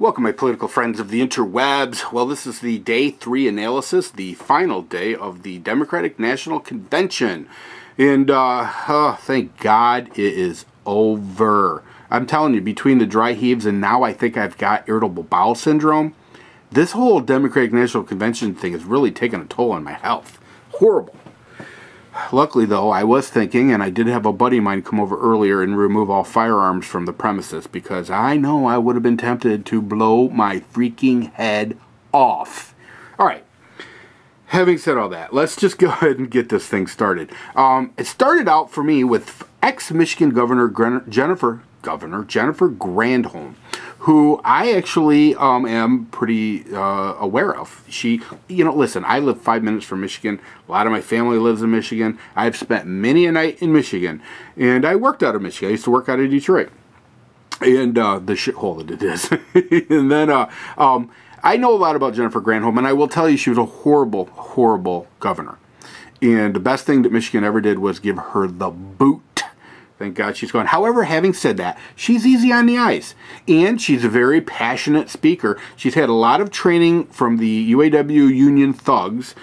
Welcome, my political friends of the interwebs. Well, this is the day 3 analysis, the final day of the Democratic National Convention. And, thank God it is over. I'm telling you, between the dry heaves and now I think I've got irritable bowel syndrome, this whole Democratic National Convention thing is really taking a toll on my health. Horrible. Luckily, though, I was thinking, and I did have a buddy of mine come over earlier and remove all firearms from the premises, because I know I would have been tempted to blow my freaking head off. All right. Having said all that, let's just go ahead and get this thing started. It started out for me with ex-Michigan Governor Jennifer Granholm, who I actually am pretty aware of. She, listen, I live 5 minutes from Michigan. A lot of my family lives in Michigan. I've spent many a night in Michigan, and I worked out of Michigan. I used to work out of Detroit, and the shithole that it is. And then I know a lot about Jennifer Granholm, and I will tell you she was a horrible, horrible governor. And the best thing that Michigan ever did was give her the boot. Thank God she's gone. However, having said that, she's easy on the eyes. And she's a very passionate speaker. She's had a lot of training from the UAW union thugs.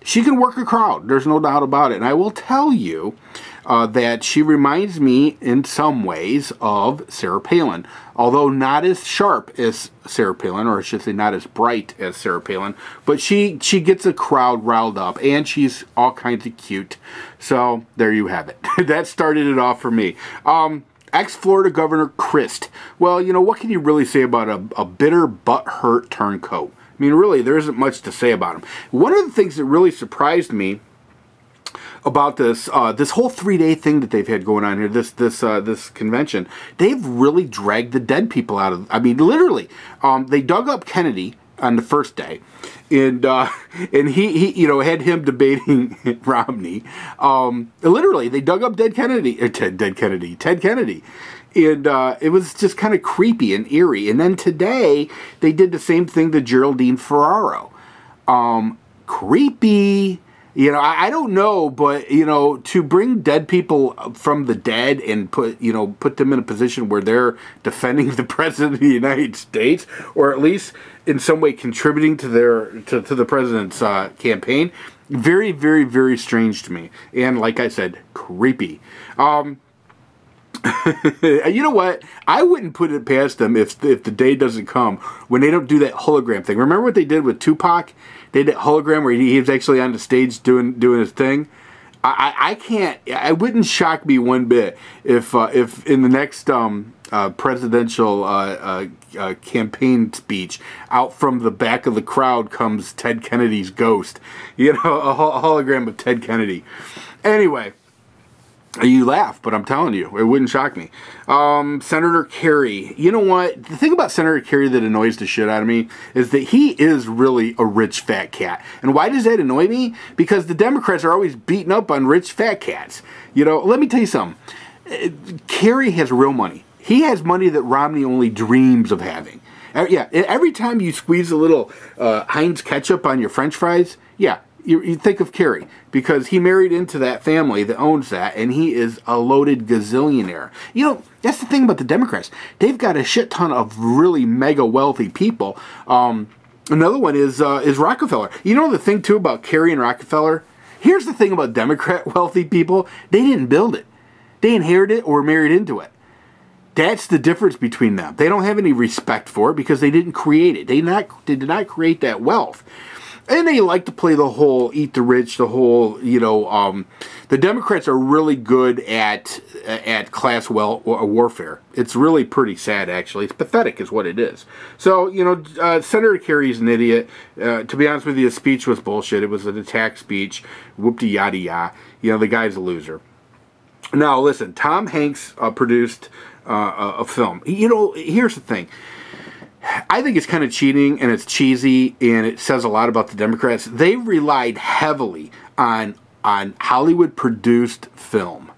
She can work a crowd. There's no doubt about it. And I will tell you that she reminds me in some ways of Sarah Palin. Although not as sharp as Sarah Palin, or I should say not as bright as Sarah Palin. But she gets a crowd riled up, and she's all kinds of cute. So there you have it. That started it off for me. Ex-Florida Governor Christ. Well, what can you really say about a bitter, butt-hurt turncoat? I mean, really, there isn't much to say about him. One of the things that really surprised me about this this whole 3-day thing that they've had going on here, this convention, they've really dragged the dead people out of. I mean, literally, they dug up Kennedy on the first day, and he had him debating Romney. Literally, they dug up Ted Kennedy, and it was just kind of creepy and eerie. And then today they did the same thing to Geraldine Ferraro. Creepy. I don't know, but, to bring dead people from the dead and put them in a position where they're defending the President of the United States, or at least in some way contributing to the President's campaign, very, very, very strange to me. And like I said, creepy. You know what? I wouldn't put it past them if the day doesn't come when they don't do that hologram thing. Remember what they did with Tupac? They did that hologram where he was actually on the stage doing his thing. I can't. It wouldn't shock me one bit if in the next presidential campaign speech, out from the back of the crowd comes Ted Kennedy's ghost. A hologram of Ted Kennedy. Anyway. You laugh, but I'm telling you, it wouldn't shock me. Senator Kerry. You know what? The thing about Senator Kerry that annoys the shit out of me is that he is really a rich fat cat. And why does that annoy me? Because the Democrats are always beating up on rich fat cats. Let me tell you something. Kerry has real money. He has money that Romney only dreams of having. Yeah, every time you squeeze a little Heinz ketchup on your French fries, yeah, you think of Kerry, because he married into that family that owns that, and he is a loaded gazillionaire. That's the thing about the Democrats. They've got a shit ton of really mega wealthy people. Another one is Rockefeller. The thing, too, about Kerry and Rockefeller? Here's the thing about Democrat wealthy people. They didn't build it. They inherited it or were married into it. That's the difference between them. They don't have any respect for it because they didn't create it. They did not create that wealth. And they like to play the whole eat the rich, the whole, the Democrats are really good at class warfare. It's really pretty sad, actually. It's pathetic is what it is. So, Senator Kerry's an idiot. To be honest with you, his speech was bullshit. It was an attack speech. Whoop-de yada yada. The guy's a loser. Now, listen, Tom Hanks produced a film. Here's the thing. I think it's kind of cheating, and it's cheesy, and it says a lot about the Democrats. They relied heavily on Hollywood-produced film,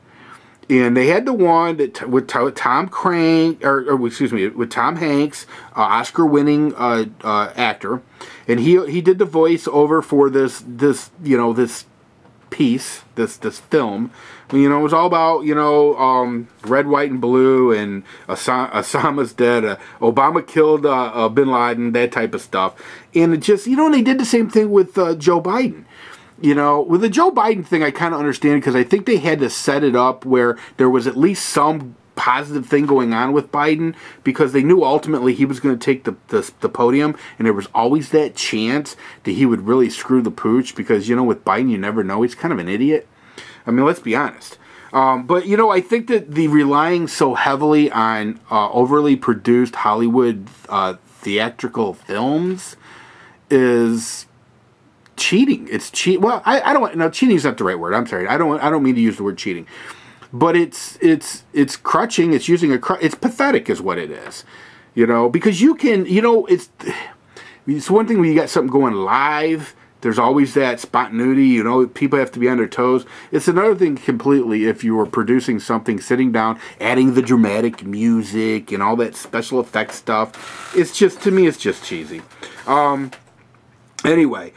and they had the one that with Tom Hanks, Oscar-winning actor, and he did the voice over for this piece, this film You know, it was all about, you know, red, white, and blue, and Osama's dead, Obama killed Bin Laden, that type of stuff. And it just, you know, and they did the same thing with Joe Biden. You know, with the Joe Biden thing, I kind of understand, because I think they had to set it up where there was at least some positive thing going on with Biden, because they knew ultimately he was going to take the podium, and there was always that chance that he would really screw the pooch, because, you know, with Biden, you never know. He's kind of an idiot. I mean, let's be honest. But, you know, I think that the relying so heavily on overly produced Hollywood theatrical films is cheating. It's cheat. Well, I don't know. Cheating is not the right word. I'm sorry. I don't mean to use the word cheating. But it's crutching. It's using it's pathetic is what it is. You know, because you can, you know, it's one thing when you got something going live. There's always that spontaneity, you know, people have to be on their toes. It's another thing completely if you were producing something, sitting down, adding the dramatic music and all that special effects stuff. It's just, to me, it's just cheesy. Anyway,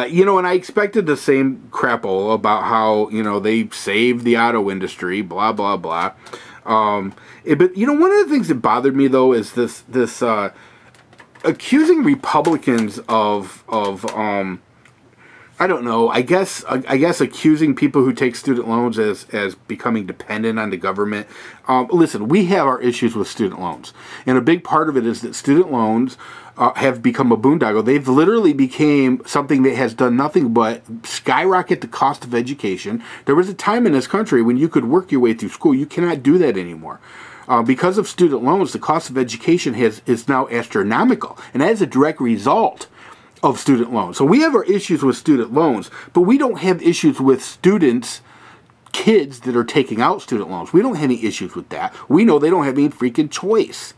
you know, and I expected the same crapola about how, you know, they saved the auto industry, blah, blah, blah. But, you know, one of the things that bothered me, though, is this accusing Republicans of I don't know. I guess accusing people who take student loans as becoming dependent on the government. Listen, we have our issues with student loans, and a big part of it is that student loans have become a boondoggle. They've literally became something that has done nothing but skyrocket the cost of education. There was a time in this country when you could work your way through school. You cannot do that anymore. Because of student loans, the cost of education is now astronomical, and that is a direct result of student loans. So we have our issues with student loans, but we don't have issues with kids that are taking out student loans. We don't have any issues with that. We know they don't have any freaking choice.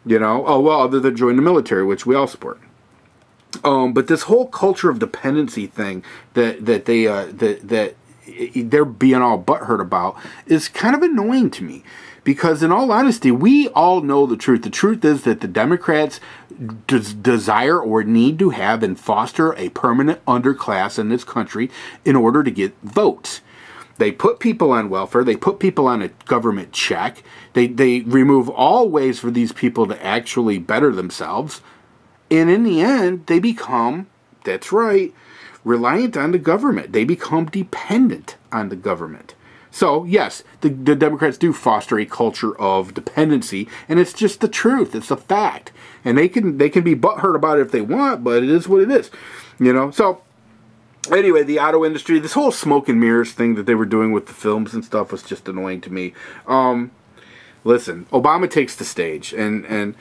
You know, oh well, other than join the military, which we all support. But this whole culture of dependency thing that they're being all butthurt about is kind of annoying to me. Because in all honesty, we all know the truth. The truth is that the Democrats desire or need to have and foster a permanent underclass in this country in order to get votes. They put people on welfare. They put people on a government check. They remove all ways for these people to actually better themselves. And in the end, they become, that's right, reliant on the government. They become dependent on the government. So, yes, the Democrats do foster a culture of dependency, and it's just the truth. It's a fact. And they can be butthurt about it if they want, but it is what it is. You know? So, anyway, the auto industry, this whole smoke and mirrors thing that they were doing with the films and stuff was just annoying to me. Listen, Obama takes the stage, and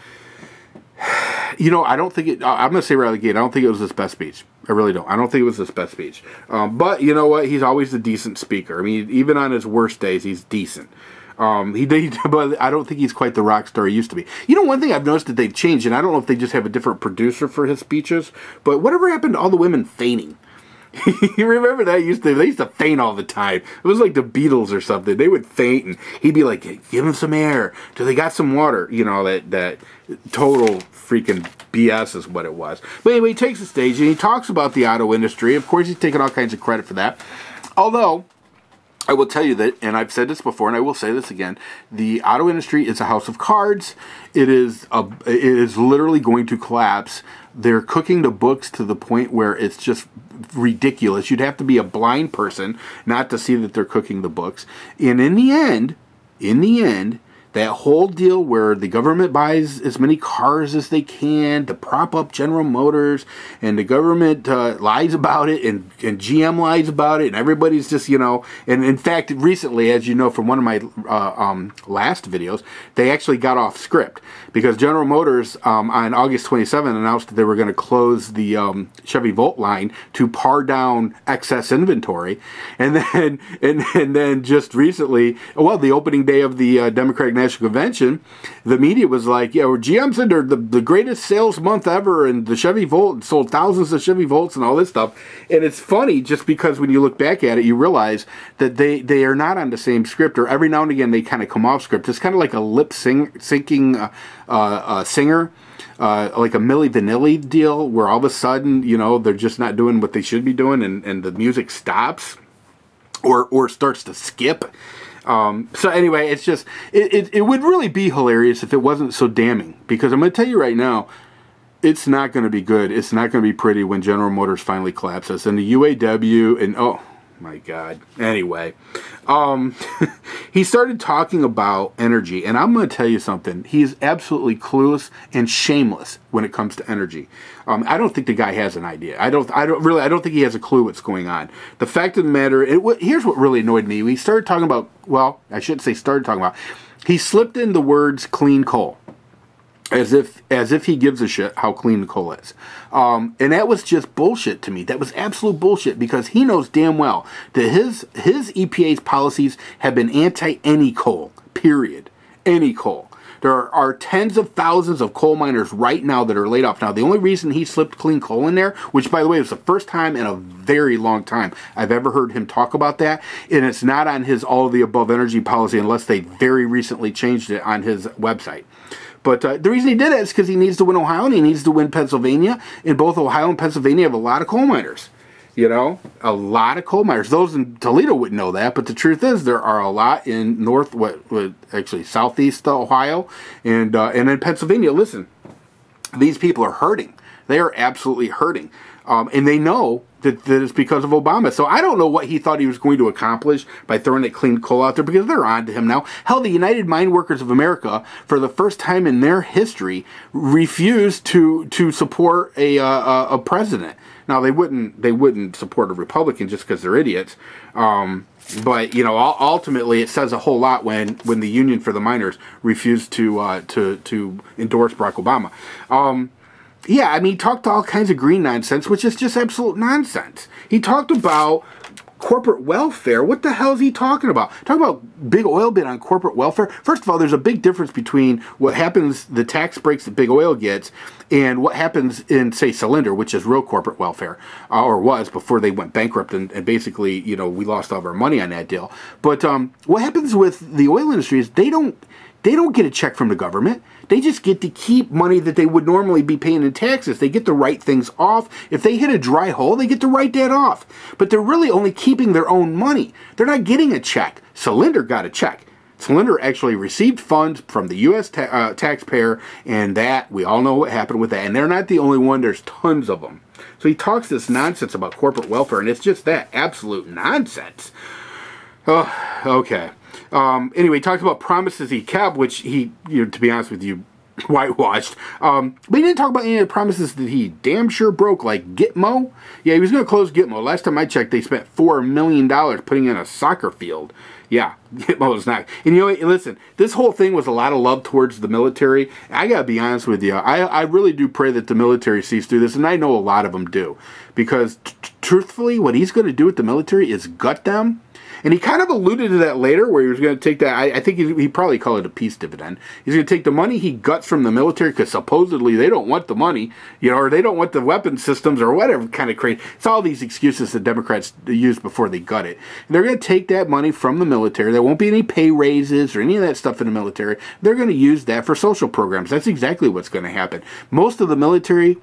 you know, I don't think it, I'm going to say right out of the gate, I don't think it was his best speech. I really don't. I don't think it was his best speech. But you know what? He's always a decent speaker. I mean, even on his worst days, he's decent. But I don't think he's quite the rock star he used to be. You know, one thing I've noticed that they've changed, and I don't know if they just have a different producer for his speeches, but whatever happened to all the women fainting? You remember that? They used to faint all the time. It was like the Beatles or something. They would faint, and he'd be like, give them some air till they got some water. You know, that total freaking BS is what it was. But anyway, he takes the stage, and he talks about the auto industry. Of course, he's taking all kinds of credit for that. Although, I will tell you that, and I've said this before, and I will say this again, the auto industry is a house of cards. It is literally going to collapse. They're cooking the books to the point where it's just ridiculous. You'd have to be a blind person not to see that they're cooking the books. And in the end, that whole deal where the government buys as many cars as they can to prop up General Motors, and the government lies about it, and GM lies about it, and everybody's just, you know, and in fact, recently, as you know from one of my last videos, they actually got off script because General Motors on August 27 announced that they were going to close the Chevy Volt line to par down excess inventory, and then just recently, well, the opening day of the Democratic National Convention, the media was like, yeah, well, GM said they're the greatest sales month ever, and the Chevy Volt sold thousands of Chevy Volts and all this stuff. And it's funny just because when you look back at it, you realize that they are not on the same script, or every now and again they kind of come off script. It's kind of like a syncing singer, like a Milli Vanilli deal, where all of a sudden, you know, they're just not doing what they should be doing, and the music stops. or starts to skip. So anyway, it's just, it would really be hilarious if it wasn't so damning, because I'm going to tell you right now, it's not going to be good. It's not going to be pretty when General Motors finally collapses, and the UAW, and oh my God. Anyway, he started talking about energy, and I'm going to tell you something. He's absolutely clueless and shameless when it comes to energy. I don't think the guy has an idea. I don't think he has a clue what's going on. The fact of the matter, here's what really annoyed me. We started talking about, well, I shouldn't say started talking about. He slipped in the words clean coal. As if he gives a shit how clean the coal is. And that was just bullshit to me. That was absolute bullshit, because he knows damn well that his EPA's policies have been anti any coal, period. Any coal. There are tens of thousands of coal miners right now that are laid off. Now, the only reason he slipped clean coal in there, which, by the way, was the first time in a very long time I've ever heard him talk about that, and it's not on his all of the above energy policy unless they very recently changed it on his website. But the reason he did it is because he needs to win Ohio and he needs to win Pennsylvania. And both Ohio and Pennsylvania have a lot of coal miners. You know, a lot of coal miners. Those in Toledo wouldn't know that, but the truth is there are a lot in southeast Ohio and in Pennsylvania. Listen, these people are hurting. They are absolutely hurting. And they know that it's because of Obama. So I don't know what he thought he was going to accomplish by throwing that clean coal out there, because they're on to him now. Hell, the United Mine Workers of America, for the first time in their history, refused to support a president. Now, they wouldn't support a Republican just because they're idiots. But, you know, ultimately it says a whole lot when the Union for the Miners refused to endorse Barack Obama. Yeah, I mean, he talked all kinds of green nonsense, which is just absolute nonsense. He talked about corporate welfare. What the hell is he talking about? Talking about big oil bid on corporate welfare. First of all, there's a big difference between what happens, the tax breaks that big oil gets, and what happens in, say, Cylinder, which is real corporate welfare, or was before they went bankrupt, and basically, you know, we lost all of our money on that deal. But what happens with the oil industry is they don't get a check from the government. They just get to keep money that they would normally be paying in taxes. They get to write things off. If they hit a dry hole, they get to write that off. But they're really only keeping their own money. They're not getting a check. Cylinder got a check. Cylinder actually received funds from the U.S. taxpayer, and that, we all know what happened with that. And they're not the only one. There's tons of them. So he talks this nonsense about corporate welfare, and it's just that, absolute nonsense. Oh, okay. Anyway, he talks about promises he kept, which he, you know, to be honest with you, whitewashed. But he didn't talk about any of the promises that he damn sure broke, like Gitmo. Yeah, he was going to close Gitmo. Last time I checked, they spent $4 million putting in a soccer field. Yeah, Gitmo is not. And you know what, listen, this whole thing was a lot of love towards the military. I got to be honest with you. I really do pray that the military sees through this, and I know a lot of them do. Because, truthfully, what he's going to do with the military is gut them. And he kind of alluded to that later, where he was going to take that, I think he probably called it a peace dividend. He's going to take the money he guts from the military, because supposedly they don't want the money, you know, or they don't want the weapon systems, or whatever kind of crazy. It's all these excuses that Democrats use before they gut it. And they're going to take that money from the military. There won't be any pay raises or any of that stuff in the military. They're going to use that for social programs. That's exactly what's going to happen. Most of the military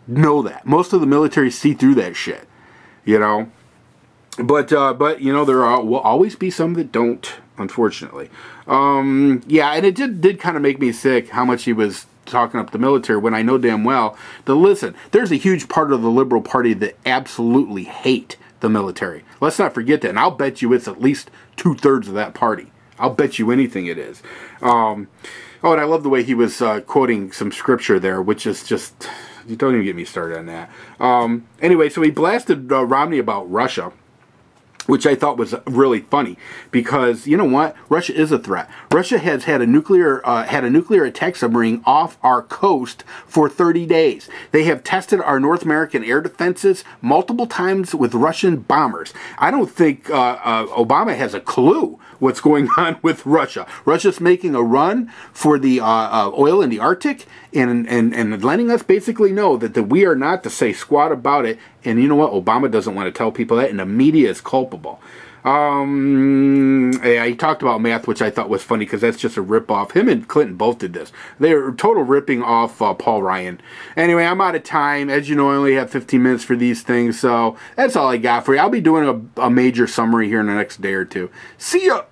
know that. Most of the military see through that shit, you know. But you know, there will always be some that don't, unfortunately. Yeah, and it did kind of make me sick how much he was talking up the military, when I know damn well that, listen, there's a huge part of the Liberal Party that absolutely hate the military. Let's not forget that, and I'll bet you it's at least 2/3 of that party. I'll bet you anything it is. Oh, and I love the way he was quoting some scripture there, which is just, you don't even get me started on that. Anyway, so he blasted Romney about Russia, which I thought was really funny, because you know what? Russia is a threat. Russia has had a nuclear attack submarine off our coast for 30 days. They have tested our North American air defenses multiple times with Russian bombers. I don't think Obama has a clue what's going on with Russia. Russia's making a run for the oil in the Arctic, and letting us basically know that we are not to say squat about it. And you know what? Obama doesn't want to tell people that, and the media is culpable. Yeah, he talked about math, which I thought was funny because that's just a rip-off. Him and Clinton both did this. They were total ripping off Paul Ryan. Anyway, I'm out of time. As you know, I only have 15 minutes for these things, so that's all I got for you. I'll be doing a major summary here in the next day or two. See ya!